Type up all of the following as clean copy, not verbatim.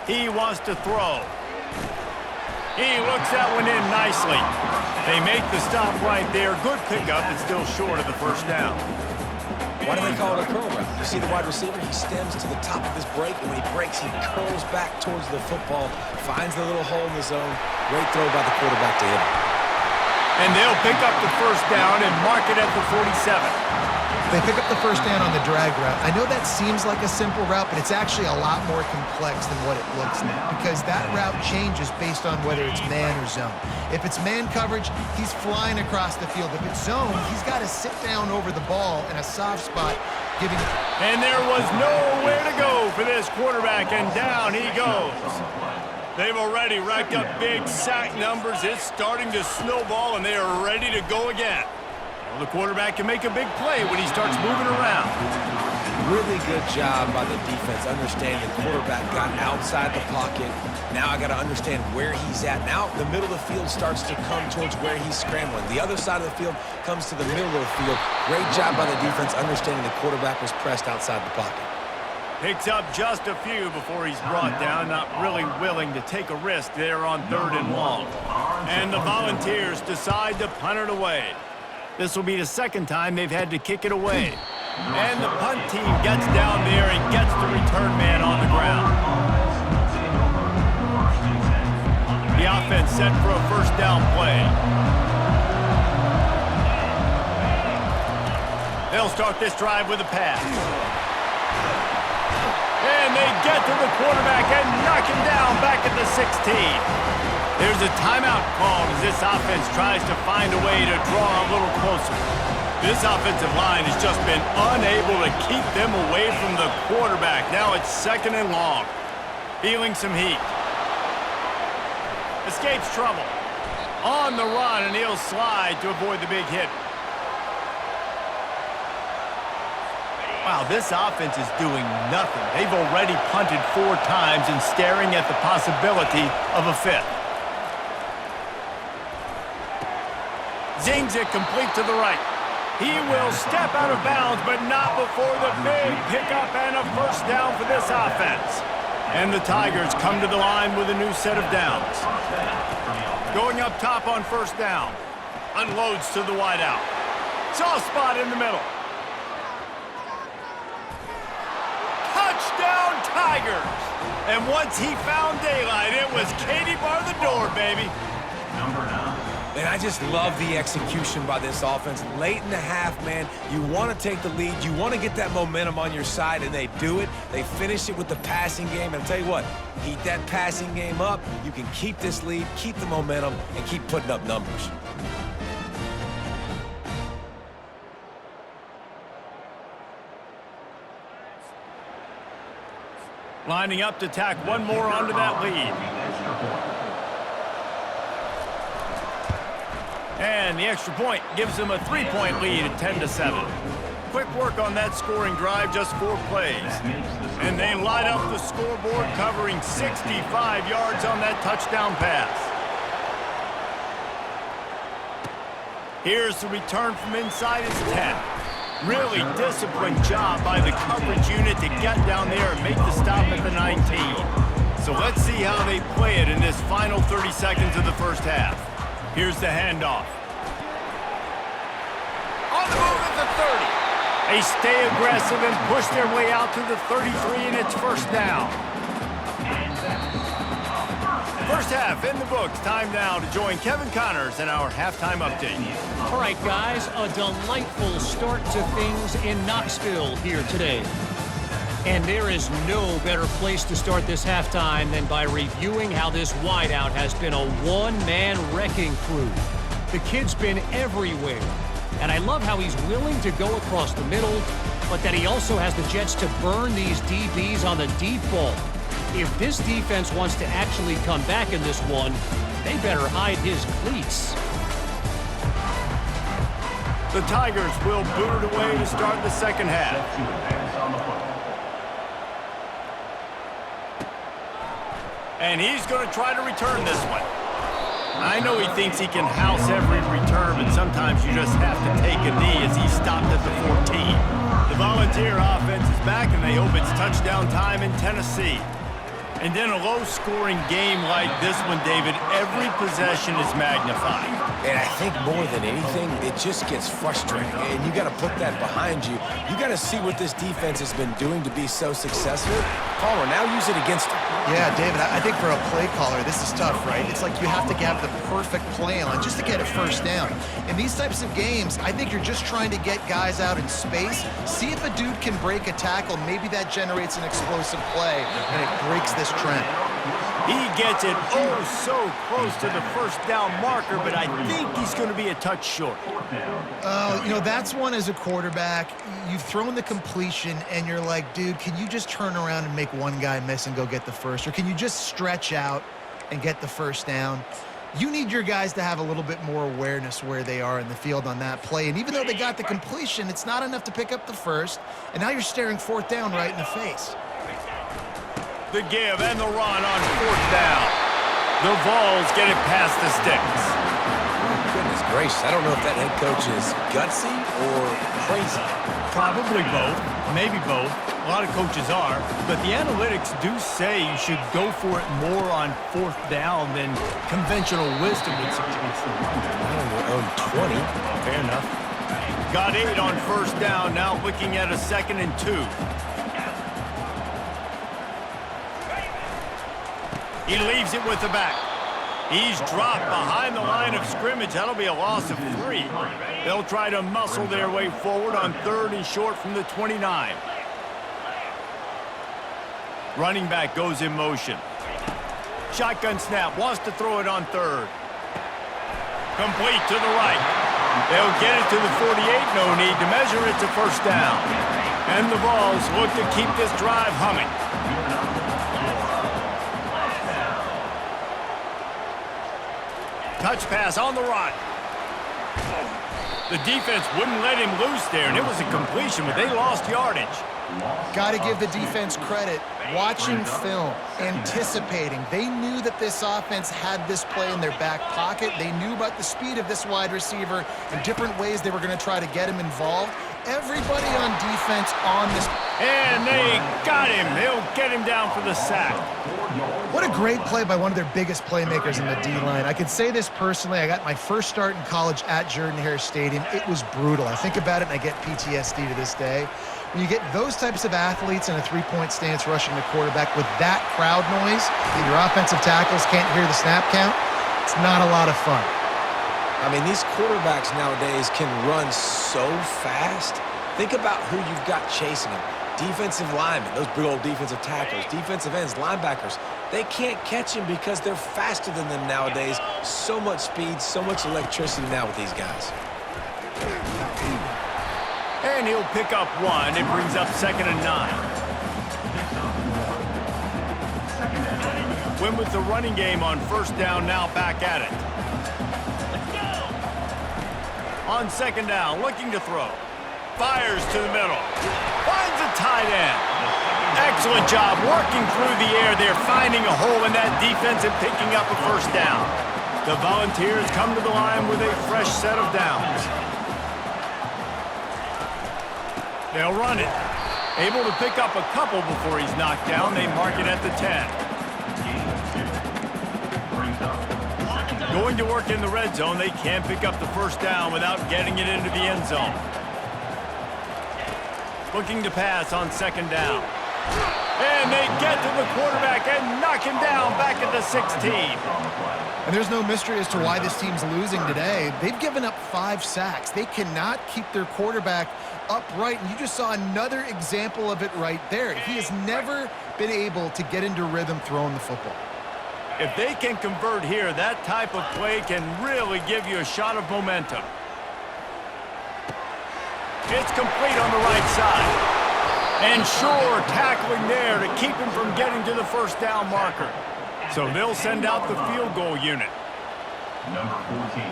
He wants to throw. He looks that one in nicely. They make the stop right there. Good pickup, but still short of the first down. Why do they call it a curl route? You see the wide receiver, he stems to the top of his break, and when he breaks, he curls back towards the football, finds the little hole in the zone. Great throw by the quarterback to hit him. And they'll pick up the first down and mark it at the 47. They pick up the first down on the drag route. I know that seems like a simple route, but it's actually a lot more complex than what it looks now because that route changes based on whether it's man or zone. If it's man coverage, he's flying across the field. If it's zone, he's got to sit down over the ball in a soft spot, giving it. And there was nowhere to go for this quarterback, and down he goes. They've already racked up big sack numbers. It's starting to snowball, and they are ready to go again. Well, the quarterback can make a big play when he starts moving around. Really good job by the defense understanding the quarterback got outside the pocket. Now I got to understand where he's at. Now the middle of the field starts to come towards where he's scrambling. The other side of the field comes to the middle of the field. Great job by the defense understanding the quarterback was pressed outside the pocket. Picks up just a few before he's brought down, not really willing to take a risk there on 3rd and long. And the Volunteers decide to punt it away. This will be the second time they've had to kick it away. And the punt team gets down there and gets the return man on the ground. The offense set for a first down play. They'll start this drive with a pass. And they get to the quarterback and knock him down back at the 16. There's a timeout called as this offense tries to find a way to draw a little closer. This offensive line has just been unable to keep them away from the quarterback. Now it's 2nd and long. Feeling some heat. Escapes trouble. On the run, and he'll slide to avoid the big hit. Wow, this offense is doing nothing. They've already punted 4 times and staring at the possibility of a 5th. Zings it complete to the right. He will step out of bounds, but not before the big pickup and a first down for this offense. And the Tigers come to the line with a new set of downs. Going up top on first down. Unloads to the wideout. Soft spot in the middle. Touchdown Tigers! And once he found daylight, it was Katie bar the door, baby. And I just love the execution by this offense. Late in the half, man, you want to take the lead. You want to get that momentum on your side, and they do it. They finish it with the passing game. And I'll tell you what, heat that passing game up. You can keep this lead, keep the momentum, and keep putting up numbers. Lining up to tack one more onto that lead. And the extra point gives them a 3-point lead at 10-7. Quick work on that scoring drive, just 4 plays. And they light up the scoreboard, covering 65 yards on that touchdown pass. Here's the return from inside his 10. Really disciplined job by the coverage unit to get down there and make the stop at the 19. So let's see how they play it in this final 30 seconds of the first half. Here's the handoff. On the move at the 30. They stay aggressive and push their way out to the 33, and it's first down. First half in the books. Time now to join Kevin Connors in our halftime update. All right, guys, a delightful start to things in Knoxville here today. And there is no better place to start this halftime than by reviewing how this wideout has been a one-man wrecking crew. The kid's been everywhere, and I love how he's willing to go across the middle, but that he also has the jets to burn these DBs on the deep ball. If this defense wants to actually come back in this one, they better hide his cleats. The Tigers will boot it away to start the second half. And he's going to try to return this one. I know he thinks he can house every return, but sometimes you just have to take a knee as he stopped at the 14. The Volunteer offense is back, and they hope it's touchdown time in Tennessee. And in a low-scoring game like this one, David, every possession is magnified. And I think more than anything, it just gets frustrating. And you got to put that behind you. You got to see what this defense has been doing to be so successful. Caller, now use it against them. Yeah, David, I think for a play caller, this is tough, right? It's like you have to have the perfect play on just to get a first down. In these types of games, I think you're just trying to get guys out in space, see if a dude can break a tackle. Maybe that generates an explosive play, and it breaks this trend. He gets it so close to the first down marker, but I think he's going to be a touch short. You know, that's one as a quarterback. You've thrown the completion, and you're like, dude, can you just turn around and make one guy miss and go get the first? Or can you just stretch out and get the first down? You need your guys to have a little bit more awareness where they are in the field on that play. And even though they got the completion, it's not enough to pick up the first. And now you're staring fourth down right in the face. The give and the run on fourth down. The Vols get it past the sticks. Goodness gracious, I don't know if that head coach is gutsy or crazy. Probably both, maybe both. A lot of coaches are, but the analytics do say you should go for it more on fourth down than conventional wisdom would suggest. Not on their own 20. Fair enough. Got 8 on first down, now looking at a 2nd and 2. He leaves it with the back. He's dropped behind the line of scrimmage. That'll be a loss of 3. They'll try to muscle their way forward on 3rd and short from the 29. Running back goes in motion. Shotgun snap, wants to throw it on 3rd. Complete to the right. They'll get it to the 48, no need to measure it to first down. And the Vols look to keep this drive humming. Touch pass on the run. The defense wouldn't let him loose there, and it was a completion, but they lost yardage. Got to give the defense credit. Watching film, anticipating. They knew that this offense had this play in their back pocket. They knew about the speed of this wide receiver and different ways they were going to try to get him involved. Everybody on defense on this. And they got him. They'll get him down for the sack. What a great play by one of their biggest playmakers in the D-line. I can say this personally. I got my first start in college at Jordan-Hare Stadium. It was brutal. I think about it and I get PTSD to this day. When you get those types of athletes in a three-point stance rushing the quarterback with that crowd noise, and your offensive tackles can't hear the snap count, it's not a lot of fun. I mean, these quarterbacks nowadays can run so fast. Think about who you've got chasing them. Defensive linemen, those big old defensive tackles, defensive ends, linebackers. They can't catch him because they're faster than them nowadays. So much speed, so much electricity now with these guys. And he'll pick up 1. It brings up 2nd and 9. Win with the running game on first down, now back at it. On 2nd down, looking to throw. Fires to the middle. Finds a tight end. Excellent job working through the air there, finding a hole in that defense and picking up a first down. The Volunteers come to the line with a fresh set of downs. They'll run it. Able to pick up a couple before he's knocked down. They mark it at the 10. Going to work in the red zone. They can't pick up the first down without getting it into the end zone. Looking to pass on 2nd down. And they get to the quarterback and knock him down back at the 16. And there's no mystery as to why this team's losing today. They've given up 5 sacks. They cannot keep their quarterback upright, and you just saw another example of it right there. He has never been able to get into rhythm throwing the football. If they can convert here, that type of play can really give you a shot of momentum. It's complete on the right side. And Shore tackling there to keep him from getting to the first down marker. So they'll send out the field goal unit. Number 14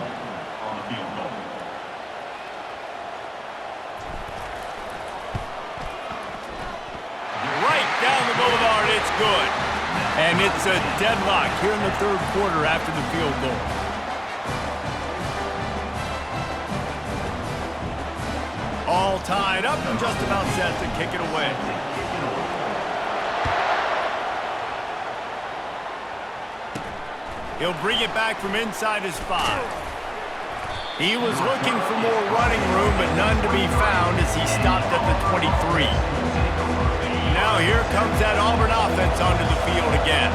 on the field goal. Right down the boulevard, it's good. And it's a deadlock here in the 3rd quarter after the field goal. All tied up and just about set to kick it away. He'll bring it back from inside his 5. He was looking for more running room, but none to be found as he stopped at the 23. Now here comes that Auburn offense onto the field again.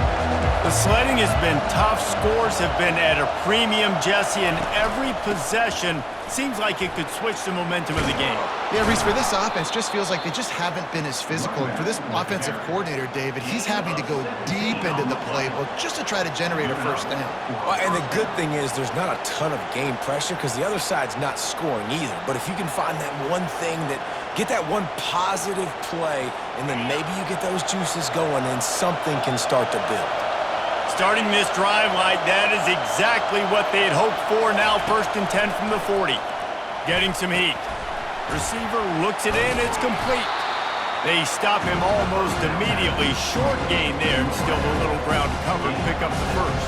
The sledding has been tough. Scores have been at a premium, Jesse, and every possession seems like it could switch the momentum of the game. Yeah, Reese, for this offense, just feels like they just haven't been as physical. And for this offensive coordinator, David, he's having to go deep into the playbook just to try to generate a first down. Well, and the good thing is there's not a ton of game pressure because the other side's not scoring either. But if you can find that one thing get that one positive play, and then maybe you get those juices going and something can start to build. Starting this drive like that is exactly what they had hoped for. Now 1st and 10 from the 40. Getting some heat. Receiver looks it in. It's complete. They stop him almost immediately. Short gain there and still a little ground cover to pick up the first.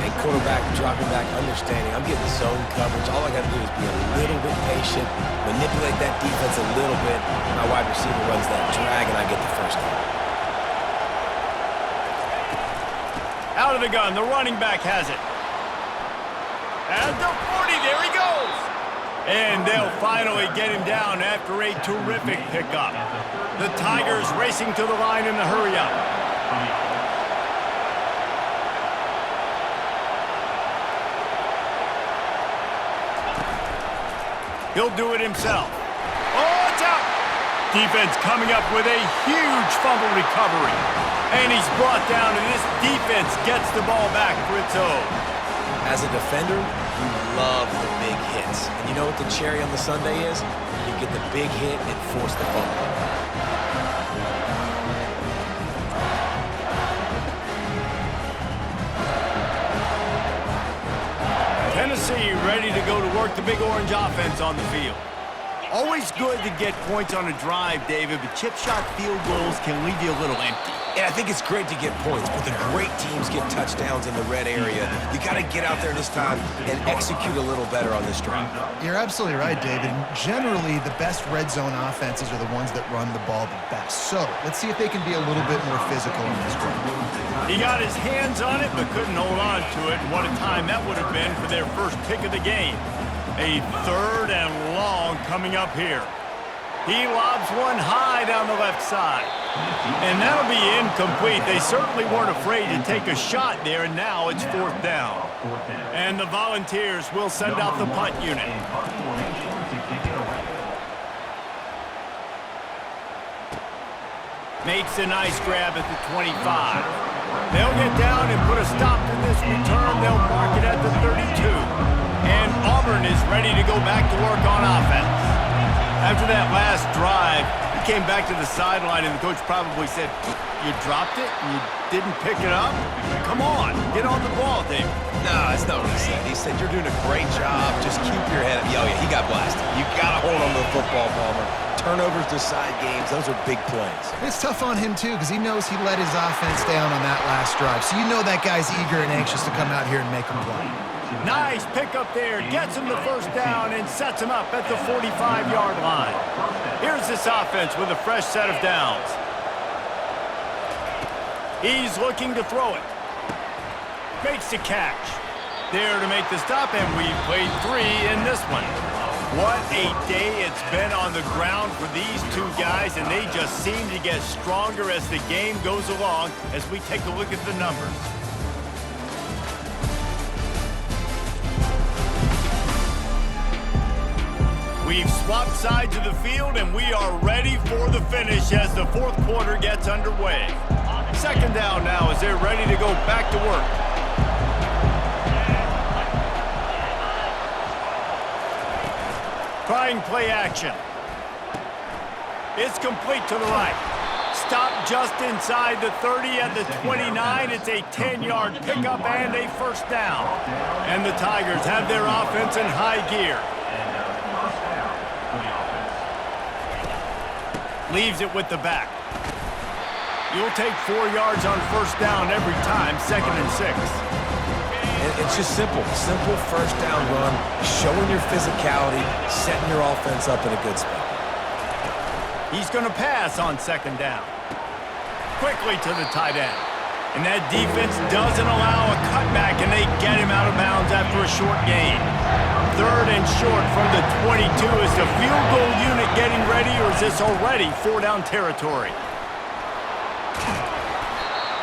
And quarterback dropping back, understanding I'm getting zone coverage. All I got to do is be a little bit patient, manipulate that defense a little bit. My wide receiver runs that drag, and I get the first down. Out of the gun, the running back has it. At the 40, there he goes. And they'll finally get him down after a terrific pickup. The Tigers racing to the line in the hurry up. He'll do it himself. Oh, it's out. Defense coming up with a huge fumble recovery. And he's brought down, and this defense gets the ball back for its own. As a defender, you love the big hits. And you know what the cherry on the sundae is? You get the big hit and force the fumble. Tennessee ready to go to work the Big Orange offense on the field. Always good to get points on a drive, David, but chip shot field goals can leave you a little empty. Yeah, I think it's great to get points, but the great teams get touchdowns in the red area. You got to get out there this time and execute a little better on this drive. You're absolutely right, David. Generally, the best red zone offenses are the ones that run the ball the best. So let's see if they can be a little bit more physical in this drive. He got his hands on it, but couldn't hold on to it. And what a time that would have been for their first pick of the game. A 3rd and long coming up here. He lobs one high down the left side. And that'll be incomplete. They certainly weren't afraid to take a shot there, and now it's 4th down. And the Volunteers will send out the punt unit. Makes a nice grab at the 25. They'll get down and put a stop to this return. They'll mark it at the 32. And Auburn is ready to go back to work on offense. After that last drive, he came back to the sideline, and the coach probably said, "You dropped it and you didn't pick it up? Come on, get on the ball, David." No, that's not what he said. He said, "You're doing a great job. Just keep your head up." Oh, yeah, he got blasted. You got to hold on to the football, Palmer. Turnovers decide games. Those are big plays. It's tough on him, too, because he knows he let his offense down on that last drive. So you know that guy's eager and anxious to come out here and make a play. Nice pickup there. Gets him the first down and sets him up at the 45-yard line. Here's this offense with a fresh set of downs. He's looking to throw it. Makes the catch. There to make the stop, and we've played 3 in this one. What a day it's been on the ground for these two guys, and they just seem to get stronger as the game goes along as we take a look at the numbers. We've swapped sides of the field, and we are ready for the finish as the 4th quarter gets underway. 2nd down now as they're ready to go back to work. Trying play action. It's complete to the right. Stop just inside the 30 at the 29. It's a 10-yard pickup and a first down. And the Tigers have their offense in high gear. Leaves it with the back. You'll take 4 yards on first down every time, 2nd and 6. It's just simple. Simple first down run, showing your physicality, setting your offense up in a good spot. He's going to pass on 2nd down. Quickly to the tight end. And that defense doesn't allow a cutback, and they get him out of bounds after a short gain. 3rd and short from the 22. Is the field goal unit getting ready, or is this already 4-down territory?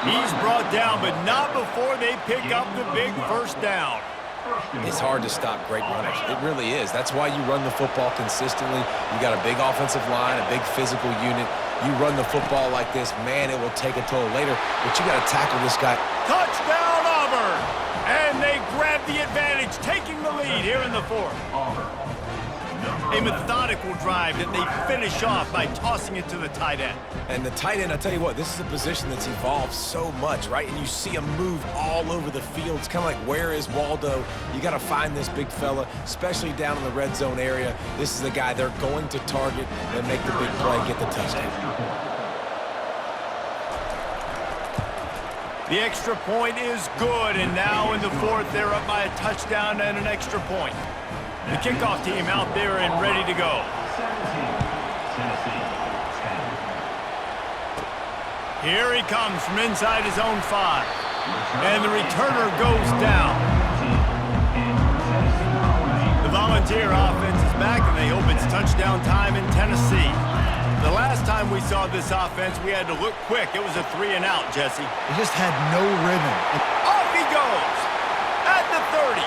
He's brought down, but not before they pick up the big first down. It's hard to stop great runners. It really is. That's why you run the football consistently. You got a big offensive line, a big physical unit. You run the football like this, man, it will take a toll later, but you got to tackle this guy. Touchdown, Auburn! And they grab the advantage, taking the lead here in the 4th. A methodical drive that they finish off by tossing it to the tight end. And the tight end, I'll tell you what, this is a position that's evolved so much, right? And you see him move all over the field. It's kind of like, where is Waldo? You got to find this big fella, especially down in the red zone area. This is the guy they're going to target and make the big play, get the touchdown. The extra point is good, and now in the 4th, they're up by a touchdown and an extra point. The kickoff team out there and ready to go. Here he comes from inside his own 5. And the returner goes down. The Volunteer offense is back, and they hope it's touchdown time in Tennessee. The last time we saw this offense, we had to look quick. It was a 3-and-out, Jesse. He just had no rhythm. Off he goes at the 30.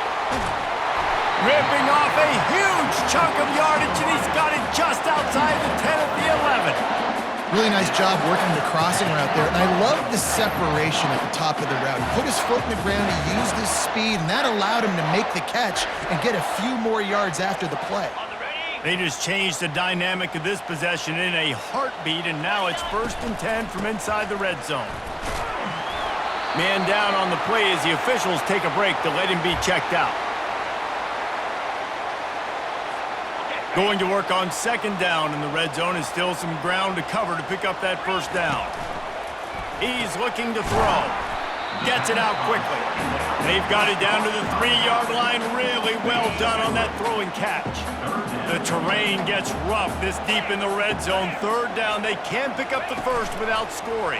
Ripping off a huge chunk of yardage, and he's got it just outside the 10 at the 11. Really nice job working the crossing route there. And I love the separation at the top of the route. He put his foot in the ground, he used his speed, and that allowed him to make the catch and get a few more yards after the play. They just changed the dynamic of this possession in a heartbeat, and now it's 1st and 10 from inside the red zone. Man down on the play as the officials take a break to let him be checked out. Going to work on 2nd down in the red zone, and still some ground to cover to pick up that 1st down. He's looking to throw. Gets it out quickly. They've got it down to the 3-yard line. Really well done on that throwing catch. The terrain gets rough this deep in the red zone. 3rd down. They can't pick up the 1st without scoring.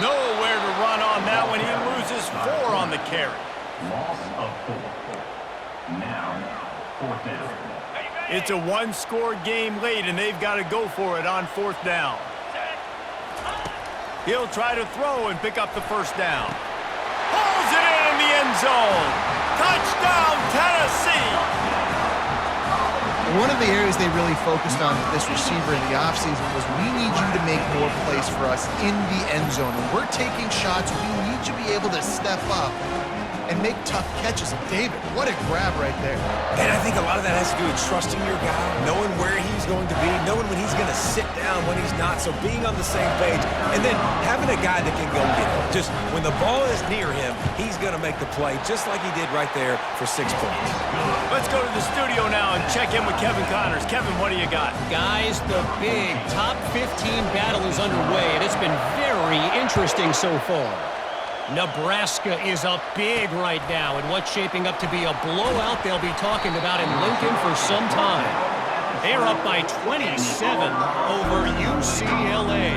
Nowhere to run on that one. He loses 4 on the carry. Loss of 4. Now, 4th down. It's a 1-score game late, and they've got to go for it on 4th down. He'll try to throw and pick up the 1st down. Pulls it in the end zone. Touchdown, Tennessee! One of the areas they really focused on with this receiver in the offseason was, we need you to make more plays for us in the end zone. When we're taking shots, we need you to be able to step up and make tough catches. And David, what a grab right there. And I think a lot of that has to do with trusting your guy, knowing where he's going to be, knowing when he's going to sit down, when he's not, so being on the same page, and then having a guy that can go get it. Just when the ball is near him, he's going to make the play, just like he did right there for 6 points. Let's go to the studio now and check in with Kevin Connors. Kevin, what do you got? Guys, the big top 15 battle is underway, and it's been very interesting so far. Nebraska is up big right now in what's shaping up to be a blowout they'll be talking about in Lincoln for some time. They're up by 27 over UCLA.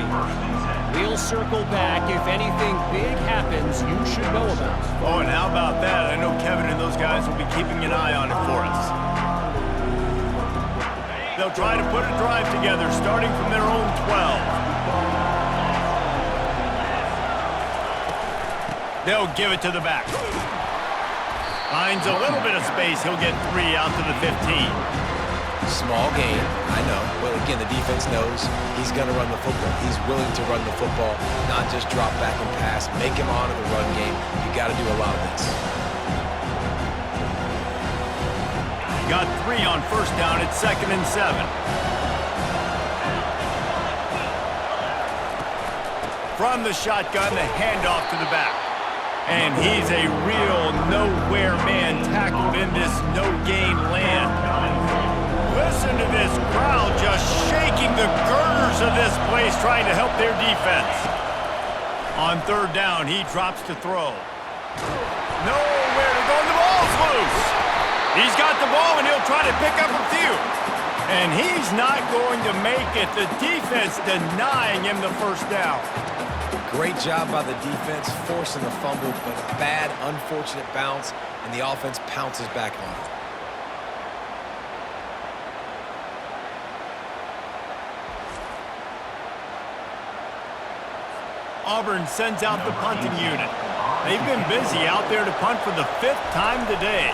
We'll circle back if anything big happens you should know about. Oh, and how about that? I know Kevin and those guys will be keeping an eye on it for us. They'll try to put a drive together starting from their own 12. They'll give it to the back. Finds a little bit of space. He'll get 3 out to the 15. Small gain, I know. But again, the defense knows he's going to run the football. He's willing to run the football, not just drop back and pass, make him honor the run game. You got to do a lot of this. Got 3 on 1st down. It's 2nd and 7. From the shotgun, the handoff to the back. And he's a real nowhere man tackled in this no-gain land. Listen to this crowd just shaking the girders of this place trying to help their defense. On 3rd down, he drops to throw. Nowhere to go, and the ball's loose. He's got the ball, and he'll try to pick up a few. And he's not going to make it. The defense denying him the 1st down. Great job by the defense, forcing the fumble, but a bad, unfortunate bounce, and the offense pounces back on it. Auburn sends out the punting unit. They've been busy out there to punt for the 5th time today.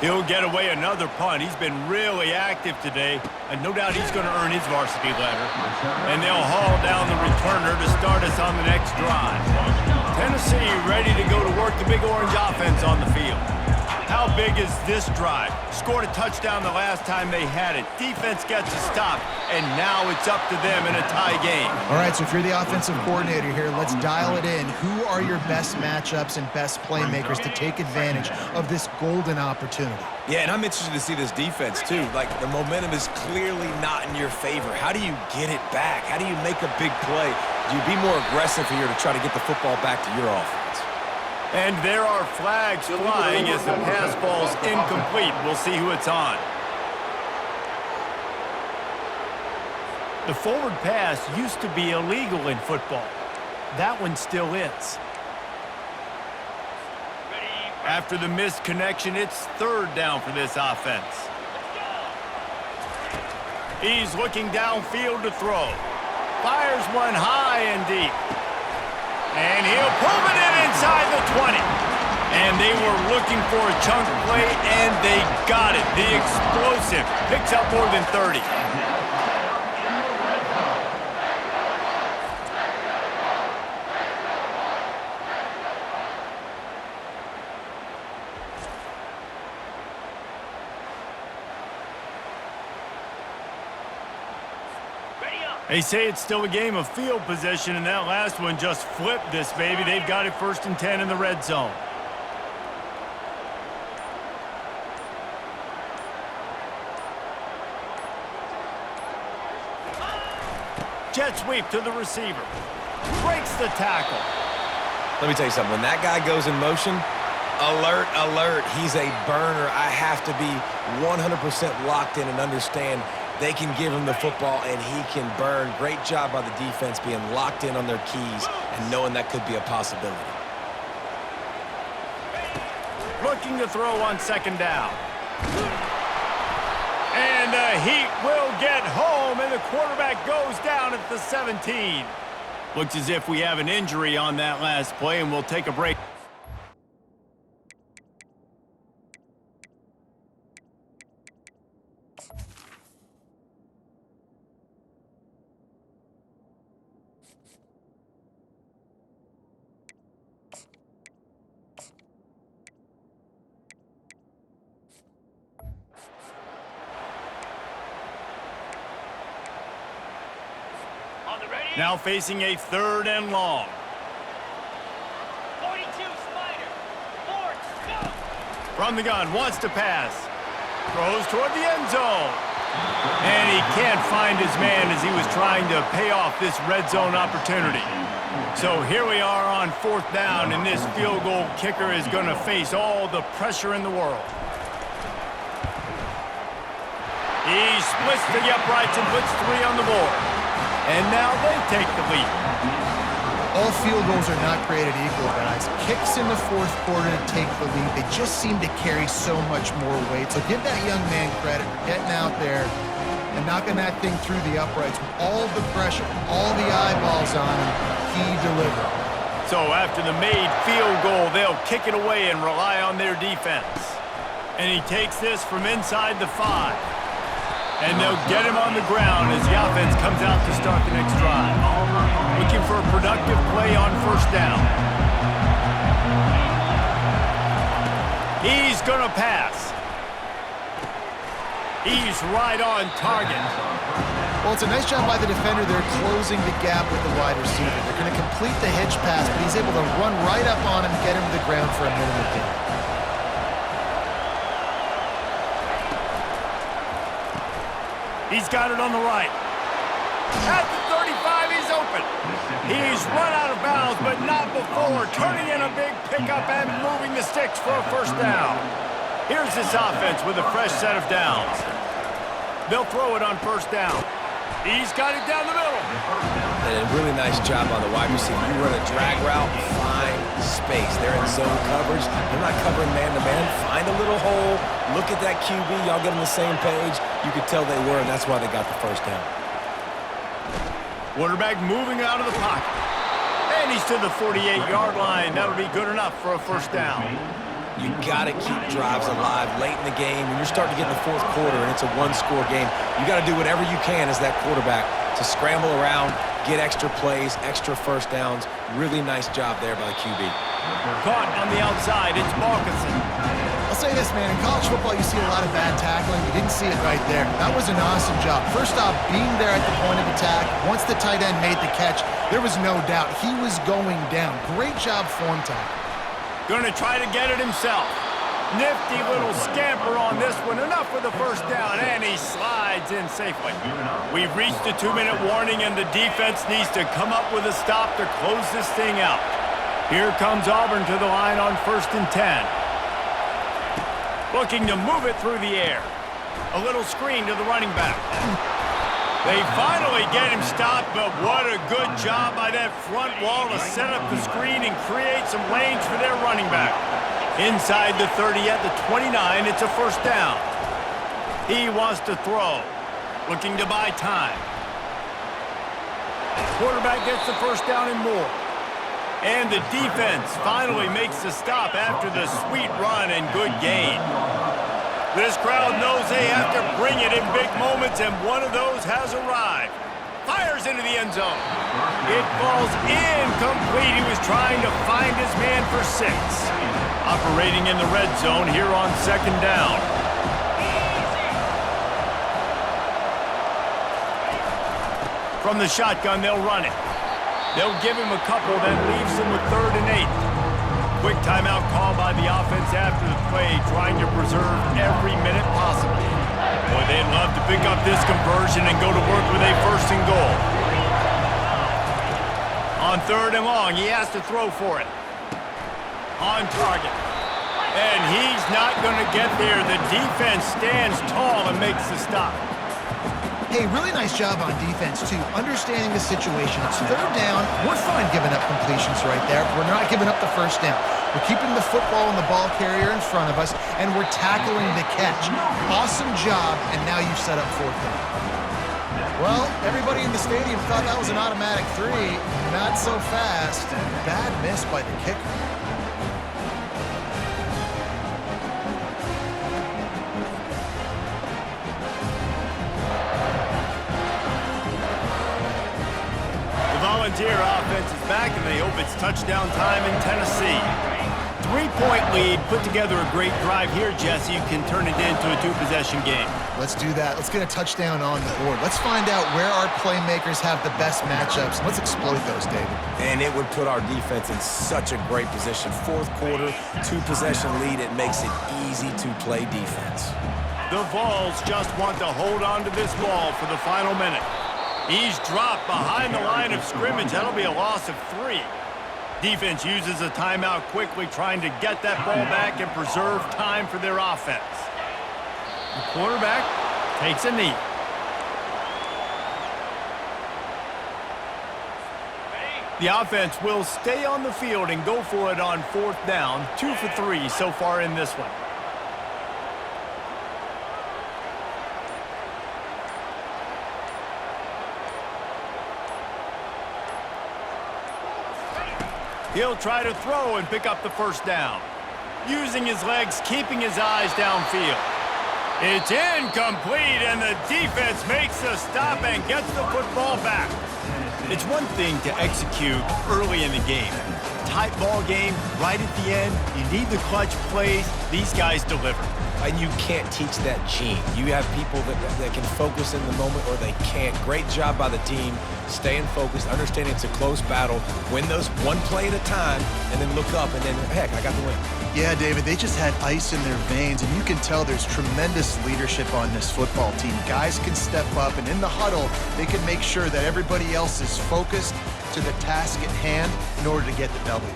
He'll get away another punt. He's been really active today, and no doubt he's going to earn his varsity letter. And they'll haul down the returner to start us on the next drive. Tennessee ready to go to work the Big Orange offense on the field. How big is this drive? Scored a touchdown the last time they had it. Defense gets a stop, and now it's up to them in a tie game. All right, so if you're the offensive coordinator here, let's dial it in. Who are your best matchups and best playmakers to take advantage of this golden opportunity? Yeah, and I'm interested to see this defense, too. Like, the momentum is clearly not in your favor. How do you get it back? How do you make a big play? Do you be more aggressive here to try to get the football back to your offense? And there are flags flying as the pass ball's incomplete. We'll see who it's on. The forward pass used to be illegal in football. That one still is. After the missed connection, it's 3rd down for this offense. He's looking downfield to throw. Fires one high and deep. And he'll pull it in inside the 20. And they were looking for a chunk play, and they got it. The explosive picks up more than 30. They say it's still a game of field position, and that last one just flipped this baby. They've got it 1st and 10 in the red zone. Jet sweep to the receiver. Breaks the tackle. Let me tell you something. When that guy goes in motion, alert, alert. He's a burner. I have to be 100% locked in and understand they can give him the football, and he can burn. Great job by the defense being locked in on their keys and knowing that could be a possibility. Looking to throw on 2nd down. And the Heat will get home, and the quarterback goes down at the 17. Looks as if we have an injury on that last play, and we'll take a break. Now facing a 3rd and long. 42 Spider. Forks, go. From the gun, wants to pass. Throws toward the end zone. And he can't find his man as he was trying to pay off this red zone opportunity. So here we are on 4th down, and this field goal kicker is going to face all the pressure in the world. He splits the uprights and puts 3 on the board. And now they take the lead. All field goals are not created equal, guys. Kicks in the 4th quarter to take the lead. They just seem to carry so much more weight. So give that young man credit for getting out there and knocking that thing through the uprights with all the pressure, all the eyeballs on him. He delivered. So after the made field goal, they'll kick it away and rely on their defense. And he takes this from inside the 5. And they'll get him on the ground as the offense comes out to start the next drive. Looking for a productive play on 1st down. He's going to pass. He's right on target. Well, it's a nice job by the defender. They're closing the gap with the wide receiver. They're going to complete the hitch pass, but he's able to run right up on him and get him to the ground for a minimum gain. He's got it on the right. At the 35, he's open. He's run out of bounds, but not before turning in a big pickup and moving the sticks for a 1st down. Here's this offense with a fresh set of downs. They'll throw it on 1st down. He's got it down the middle. And a really nice job on the wide receiver. You run a drag route, find space. They're in zone coverage. They're not covering man-to-man. Find a little hole. Look at that QB. Y'all get on the same page. You could tell they were, and that's why they got the first down. Quarterback moving out of the pocket. And he's to the 48-yard line. That'll be good enough for a first down. You got to keep drives alive late in the game. When you're starting to get in the fourth quarter and it's a one-score game, you got to do whatever you can as that quarterback to scramble around, get extra plays, extra first downs. Really nice job there by the QB. Caught on the outside. It's Markinson. I'll say this, man. In college football, you see a lot of bad tackling. You didn't see it right there. That was an awesome job. First off, being there at the point of attack. Once the tight end made the catch, there was no doubt he was going down. Great job form tackle. Gonna try to get it himself. Nifty little scamper on this one. Enough for the first down, and he slides in safely. We've reached the 2-minute warning, and the defense needs to come up with a stop to close this thing out. Here comes Auburn to the line on 1st and 10. Looking to move it through the air. A little screen to the running back. They finally get him stopped, but what a good job by that front wall to set up the screen and create some lanes for their running back. Inside the 30 at the 29, it's a first down. He wants to throw, looking to buy time. Quarterback gets the first down and more. And the defense finally makes the stop after the sweet run and good gain. This crowd knows they have to bring it in big moments, and one of those has arrived. Fires into the end zone. It falls incomplete. He was trying to find his man for 6. Operating in the red zone here on 2nd down. From the shotgun, they'll run it. They'll give him a couple, that leaves him with 3rd and 8. Quick timeout call by the offense after the play, trying to preserve every minute possible. Boy, they'd love to pick up this conversion and go to work with a 1st and goal. On 3rd and long, he has to throw for it. On target. And he's not going to get there. The defense stands tall and makes the stop. Hey, really nice job on defense, too. Understanding the situation. It's 3rd down. We're fine giving up completions right there. We're not giving up the first down. We're keeping the football and the ball carrier in front of us, and we're tackling the catch. Awesome job, and now you've set up 4th down. Well, everybody in the stadium thought that was an automatic 3. Not so fast. Bad miss by the kicker. Volunteer offense is back, and they hope it's touchdown time in Tennessee. 3-point lead, put together a great drive here, Jesse. You can turn it into a 2-possession game. Let's do that. Let's get a touchdown on the board. Let's find out where our playmakers have the best matchups. Let's exploit those, David. And it would put our defense in such a great position. 4th quarter, 2-possession lead. It makes it easy to play defense. The Vols just want to hold on to this ball for the final minute. He's dropped behind the line of scrimmage. That'll be a loss of 3. Defense uses a timeout quickly, trying to get that ball back and preserve time for their offense. The quarterback takes a knee. The offense will stay on the field and go for it on 4th down. 2 for 3 so far in this one. He'll try to throw and pick up the first down. Using his legs, keeping his eyes downfield. It's incomplete, and the defense makes the stop and gets the football back. It's one thing to execute early in the game. Tight ball game, right at the end, you need the clutch plays. These guys deliver. And you can't teach that gene. You have people that can focus in the moment, or they can't. Great job by the team, staying focused, understanding it's a close battle, win those one play at a time, and then look up, and then, heck, I got the win. Yeah, David, they just had ice in their veins, and you can tell there's tremendous leadership on this football team. Guys can step up, and in the huddle, they can make sure that everybody else is focused to the task at hand in order to get the W.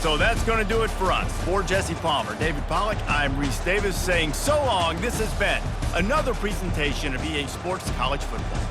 So that's going to do it for us. For Jesse Palmer, David Pollack, I'm Reese Davis saying so long. This has been another presentation of EA Sports College Football.